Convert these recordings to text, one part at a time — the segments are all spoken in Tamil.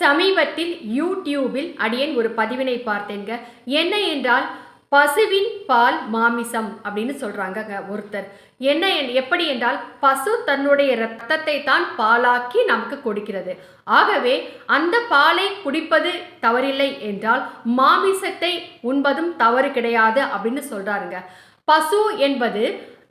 சமீபத்தில் யூடியூபில் அடியேன் ஒரு பதிவினை பார்த்தேங்க. என்ன என்றால் பசுவின் பால் மாமிசம் அப்படின்னு சொல்றாங்க ஒருத்தர். எப்படி என்றால் பசு தன்னுடைய இரத்தத்தை தான் பாலாக்கி நமக்கு கொடுக்கிறது. ஆகவே அந்த பாலை குடிப்பது தவறில்லை என்றால் மாமிசத்தை உண்பதும் தவறு கிடையாது அப்படின்னு சொல்றாருங்க. பசு என்பது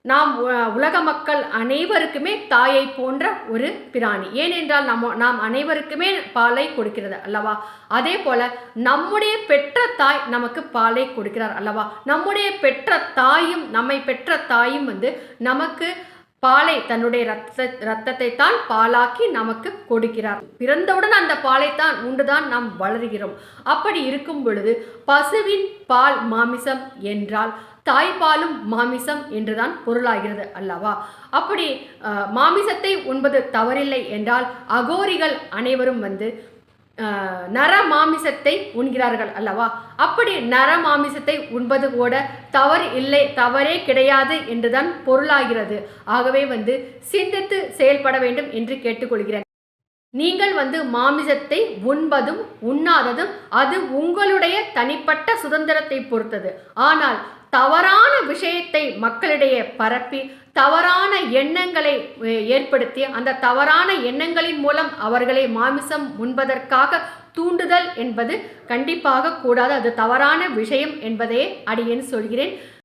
நாம் உலக மக்கள் அனைவருக்குமே தாயை போன்ற ஒரு பிராணி. ஏனென்றால் நாம் அனைவருக்குமே பாலை கொடுக்கிறது அல்லவா? அதே போல நம்முடைய பெற்ற தாய் நமக்கு பாலை கொடுக்கிறார் அல்லவா? நம்முடைய பெற்ற தாயும் நம்மை பெற்ற தாயும் நமக்கு பாலை தன்னுடைய ரத்தத்தை தான் பாலாக்கி நமக்கு கொடுக்கிறார். பிறந்தவுடன் அந்த பாலைத்தான் உண்டுதான் நாம் வளர்கிறோம். அப்படி இருக்கும் பொழுது பசுவின் பால் மாமிசம் என்றால் தாய்ப்பாலும் மாமிசம் என்றுதான் பொருளாகிறது அல்லவா? அப்படி மாமிசத்தை உண்பது தவறில்லை என்றால் அகோரிகள் அனைவரும் நர மாமிசத்தை உண்கிறார்கள் அல்லவா? அப்படி நர மாமிசத்தை உண்பது கூட தவறே கிடையாது என்றுதான் பொருளாகிறது. ஆகவே சிந்தித்து செயல்பட வேண்டும் என்று கேட்டுக்கொள்கிறேன். நீங்கள் மாமிசத்தை உண்பதும் உண்ணாததும் அது உங்களுடைய தனிப்பட்ட சுதந்திரத்தை பொறுத்தது. ஆனால் தவறான விஷயத்தை மக்களிடையே பரப்பி தவறான எண்ணங்களை ஏற்படுத்தி அந்த தவறான எண்ணங்களின் மூலம் அவர்களை மாமிசம் உண்பதற்காக தூண்டுதல் என்பது கண்டிப்பாக கூடாது. அது தவறான விஷயம் என்பதையே அடியேன் சொல்கிறேன்.